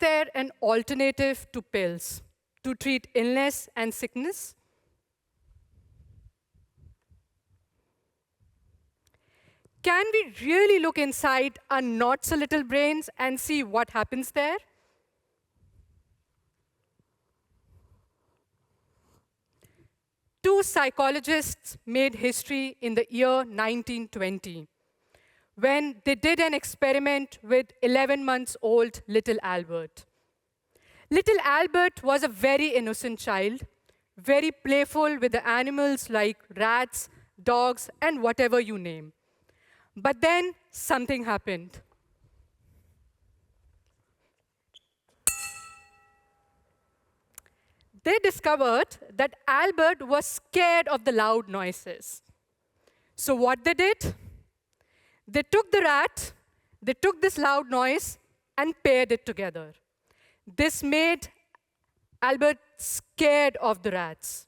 there an alternative to pills to treat illness and sickness? Can we really look inside our not-so-little brains and see what happens there? Two psychologists made history in the year 1920 when they did an experiment with 11 months old little Albert. Little Albert was a very innocent child, very playful with the animals like rats, dogs, and whatever you name. But then something happened. They discovered that Albert was scared of the loud noises. So what they did? They took the rat, they took this loud noise, and paired it together. This made Albert scared of the rats.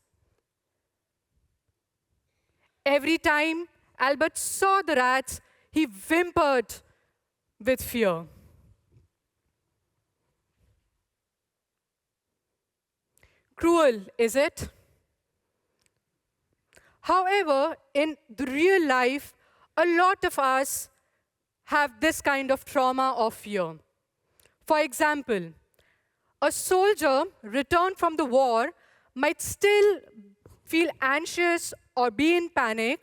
Every time Albert saw the rats, he whimpered with fear. Cruel, is it? However, in the real life, a lot of us have this kind of trauma or fear. For example, a soldier returned from the war might still feel anxious or be in panic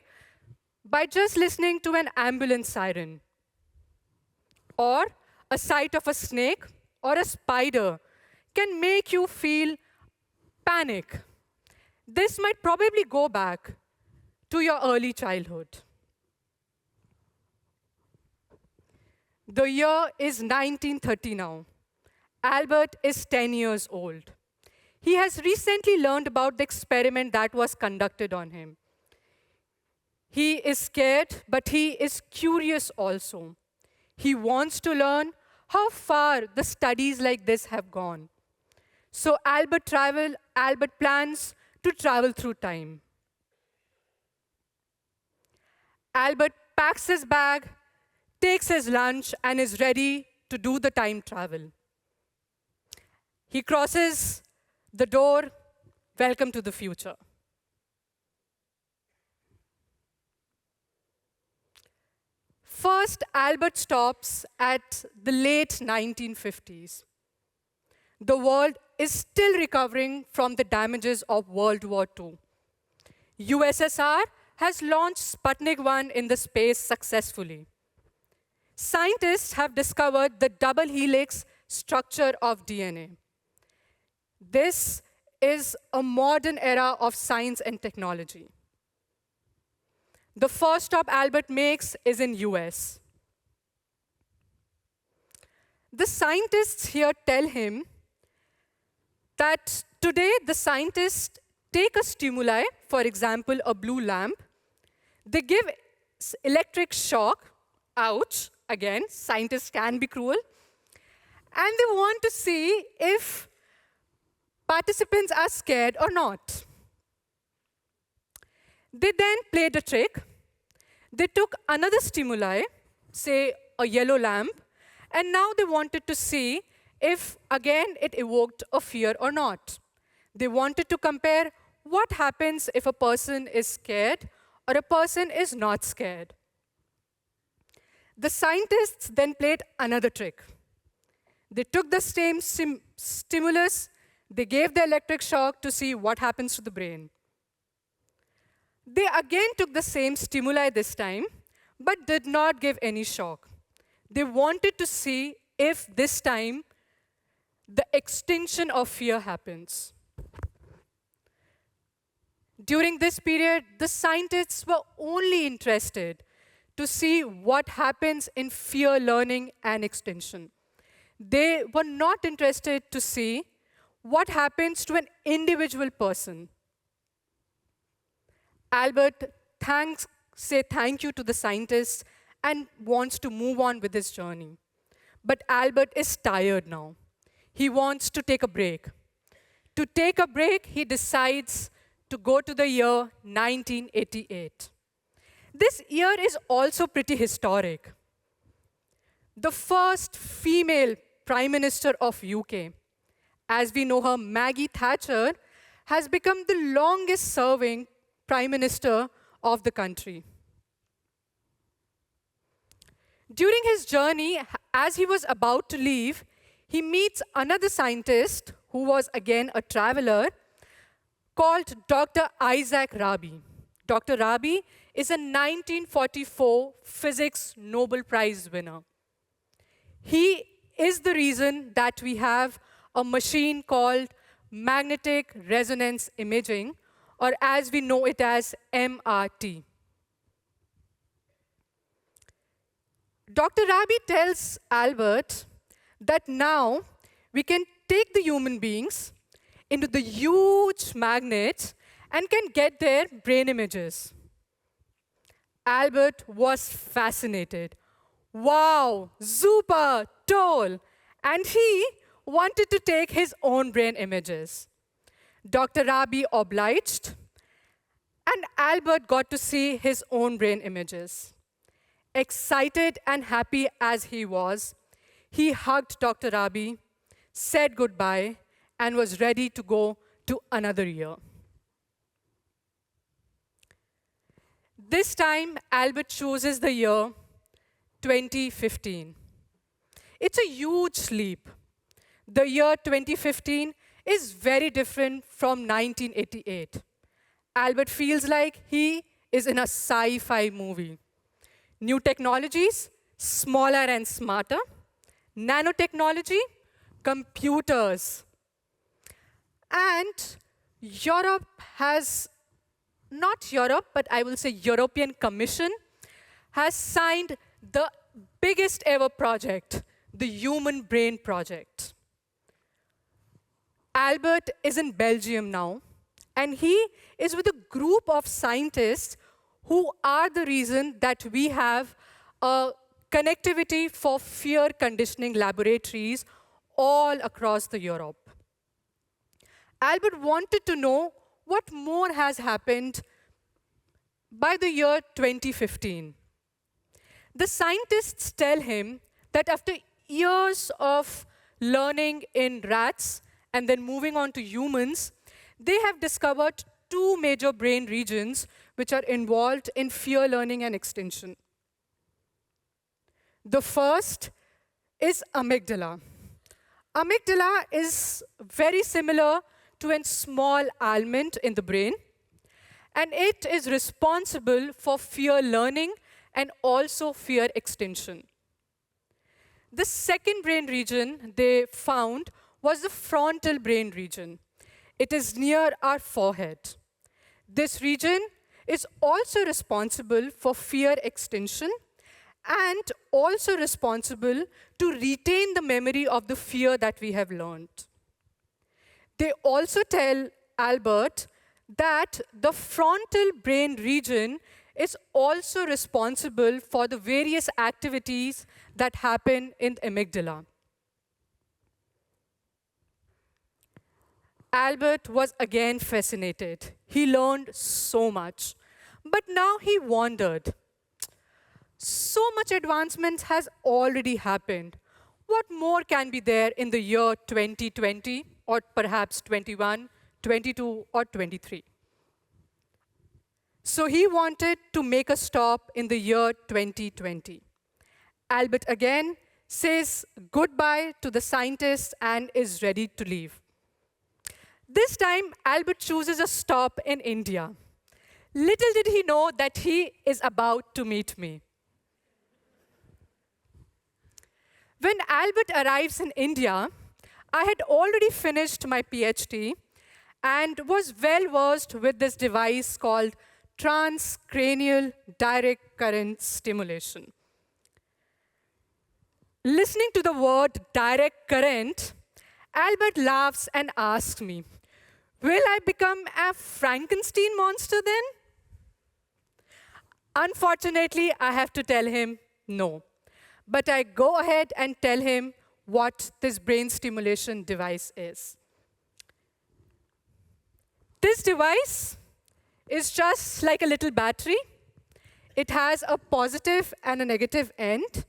by just listening to an ambulance siren, or a sight of a snake or a spider can make you feel panic. This might probably go back to your early childhood. The year is 1930 now. Albert is 10 years old. He has recently learned about the experiment that was conducted on him. He is scared, but he is curious also. He wants to learn how far the studies like this have gone. So Albert plans to travel through time. Albert packs his bag, takes his lunch, and is ready to do the time travel. He crosses the door. Welcome to the future. First, Albert stops at the late 1950s. The world is still recovering from the damages of World War II. USSR has launched Sputnik 1 in the space successfully. Scientists have discovered the double helix structure of DNA. This is a modern era of science and technology. The first stop Albert makes is in US. The scientists here tell him that today the scientists take a stimuli, for example, a blue lamp. They give electric shock, ouch, again, scientists can be cruel, and they want to see if participants are scared or not. They then played a trick. They took another stimuli, say a yellow lamp, and now they wanted to see if, again, it evoked a fear or not. They wanted to compare what happens if a person is scared or a person is not scared. The scientists then played another trick. They took the same stimulus, they gave the electric shock to see what happens to the brain. They again took the same stimuli this time, but did not give any shock. They wanted to see if this time the extinction of fear happens. During this period, the scientists were only interested to see what happens in fear learning and extinction. They were not interested to see what happens to an individual person. Albert says thank you to the scientists and wants to move on with his journey. But Albert is tired now. He wants to take a break. To take a break, he decides to go to the year 1988. This year is also pretty historic. The first female Prime Minister of UK. As we know her, Maggie Thatcher has become the longest serving Prime Minister of the country. During his journey, as he was about to leave, he meets another scientist who was again a traveler called Dr. Isaac Rabi. Dr. Rabi is a 1944 Physics Nobel Prize winner. He is the reason that we have a machine called magnetic resonance imaging, or as we know it as MRT. Dr. Rabi tells Albert that now we can take the human beings into the huge magnet and can get their brain images. Albert was fascinated. Wow, super, toll. And he wanted to take his own brain images. Dr. Rabi obliged, and Albert got to see his own brain images. Excited and happy as he was, he hugged Dr. Rabi, said goodbye, and was ready to go to another year. This time, Albert chooses the year 2015. It's a huge leap. The year 2015 is very different from 1988. Albert feels like he is in a sci-fi movie. New technologies, smaller and smarter. Nanotechnology, computers. And Europe has, not Europe, but I will say European Commission, has signed the biggest ever project, the Human Brain Project. Albert is in Belgium now, and he is with a group of scientists who are the reason that we have a connectivity for fear conditioning laboratories all across the Europe. Albert wanted to know what more has happened by the year 2015. The scientists tell him that after years of learning in rats and then moving on to humans, they have discovered two major brain regions which are involved in fear learning and extinction. The first is amygdala. Amygdala is very similar to a small almond in the brain, and it is responsible for fear learning and also fear extinction. The second brain region they found was the frontal brain region. It is near our forehead. This region is also responsible for fear extinction and also responsible to retain the memory of the fear that we have learned. They also tell Albert that the frontal brain region is also responsible for the various activities that happen in the amygdala. Albert was again fascinated. He learned so much. But now he wondered, so much advancement has already happened. What more can be there in the year 2020, or perhaps 21, 22, or 23? So he wanted to make a stop in the year 2020. Albert again says goodbye to the scientists and is ready to leave. This time, Albert chooses a stop in India. Little did he know that he is about to meet me. When Albert arrives in India, I had already finished my PhD and was well versed with this device called transcranial direct current stimulation. Listening to the word direct current, Albert laughs and asks me, will I become a Frankenstein monster then? Unfortunately, I have to tell him no. But I go ahead and tell him what this brain stimulation device is. This device is just like a little battery. It has a positive and a negative end.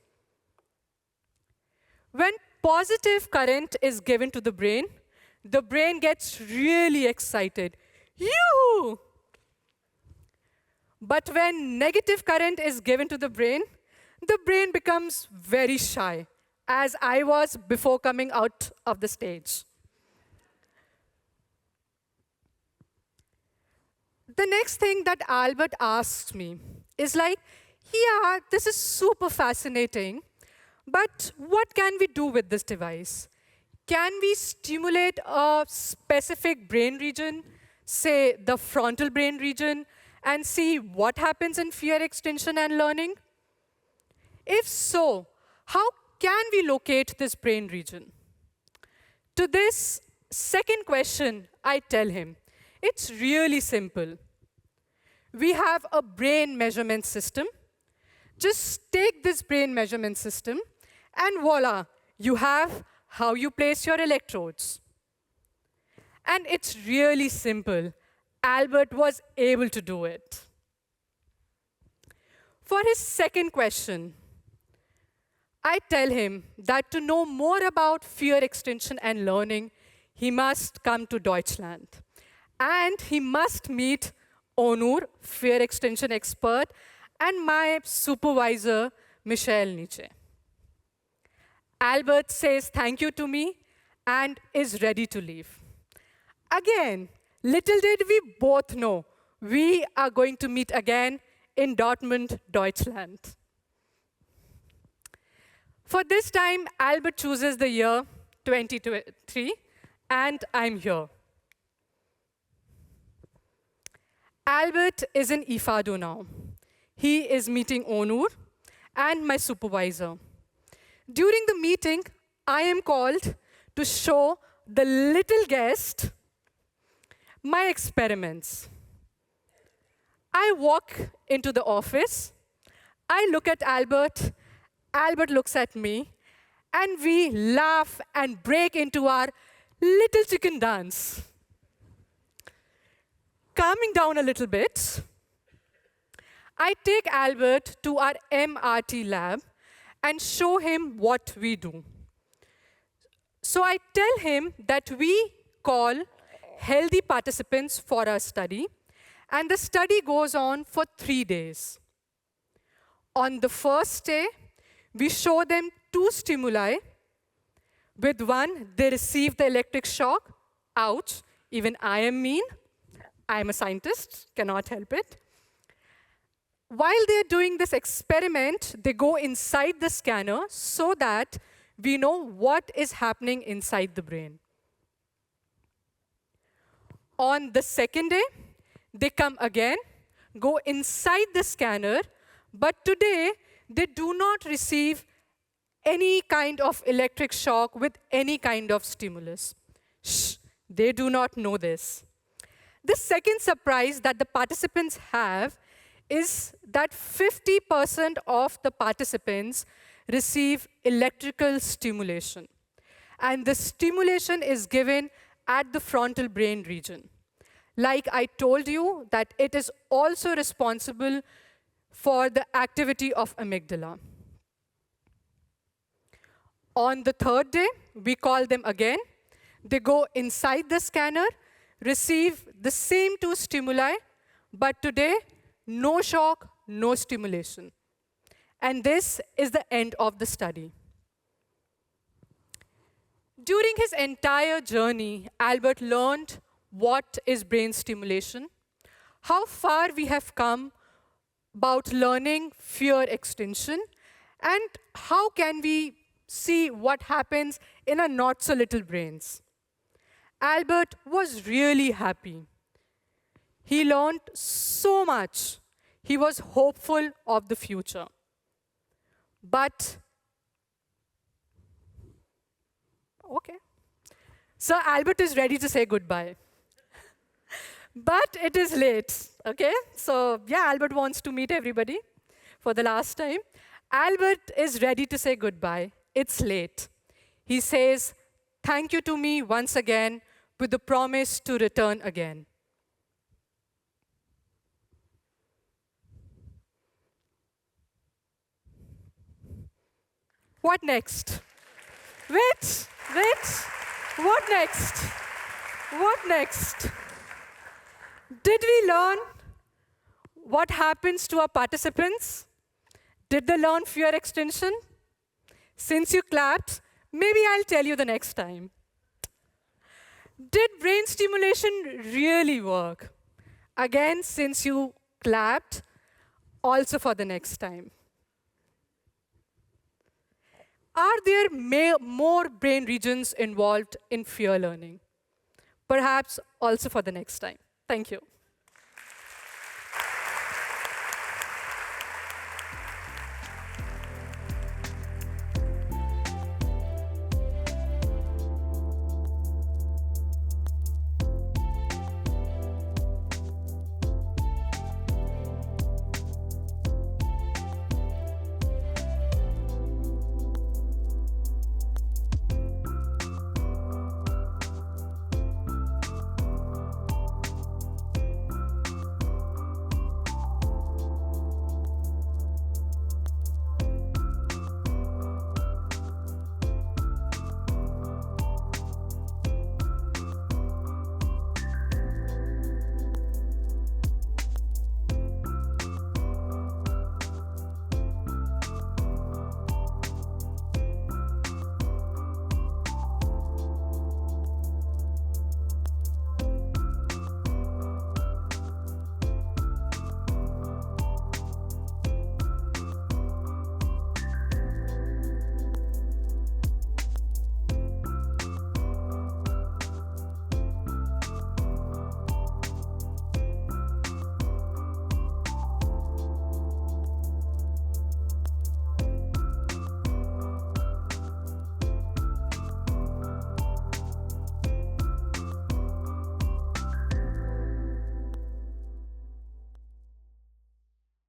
When positive current is given to the brain gets really excited. Yoo-hoo! But when negative current is given to the brain becomes very shy, as I was before coming out of the stage. The next thing that Albert asks me is like, yeah, this is super fascinating, but what can we do with this device? Can we stimulate a specific brain region, say the frontal brain region, and see what happens in fear extinction and learning? If so, how can we locate this brain region? To this second question, I tell him, it's really simple. We have a brain measurement system. Just take this brain measurement system, and voila, you have how you place your electrodes. And it's really simple. Albert was able to do it. For his second question, I tell him that to know more about fear extinction and learning, he must come to Deutschland. And he must meet Onur, fear extinction expert, and my supervisor, Michelle Nietzsche. Albert says thank you to me and is ready to leave. Again, little did we both know we are going to meet again in Dortmund, Deutschland. For this time, Albert chooses the year 2023, and I'm here. Albert is in IFADO now. He is meeting Onur and my supervisor. During the meeting, I am called to show the little guest my experiments. I walk into the office. I look at Albert. Albert looks at me. And we laugh and break into our little chicken dance. Calming down a little bit, I take Albert to our MRT lab and show him what we do. So I tell him that we call healthy participants for our study, and the study goes on for 3 days. On the first day, we show them 2 stimuli. With one, they receive the electric shock. Ouch, even I am mean. I'm a scientist, cannot help it. While they're doing this experiment, they go inside the scanner so that we know what is happening inside the brain. On the second day, they come again, go inside the scanner, but today they do not receive any kind of electric shock with any kind of stimulus. Shh, they do not know this. The second surprise that the participants have is that 50% of the participants receive electrical stimulation. And the stimulation is given at the frontal brain region. Like I told you, that it is also responsible for the activity of amygdala. On the third day, we call them again. They go inside the scanner, receive the same 2 stimuli, but today, no shock, no stimulation. And this is the end of the study. During his entire journey, Albert learned what is brain stimulation, how far we have come about learning fear extinction, and how can we see what happens in our not-so-little brains. Albert was really happy. He learned so much. He was hopeful of the future. But, okay. So Albert is ready to say goodbye. But it is late, okay? So yeah, Albert wants to meet everybody for the last time. Albert is ready to say goodbye. It's late. He says, thank you to me once again, with the promise to return again. What next? Wait, wait. What next? What next? Did we learn what happens to our participants? Did they learn fear extension? Since you clapped, maybe I'll tell you the next time. Did brain stimulation really work? Again, since you clapped, also for the next time. Are there more brain regions involved in fear learning? Perhaps also for the next time. Thank you.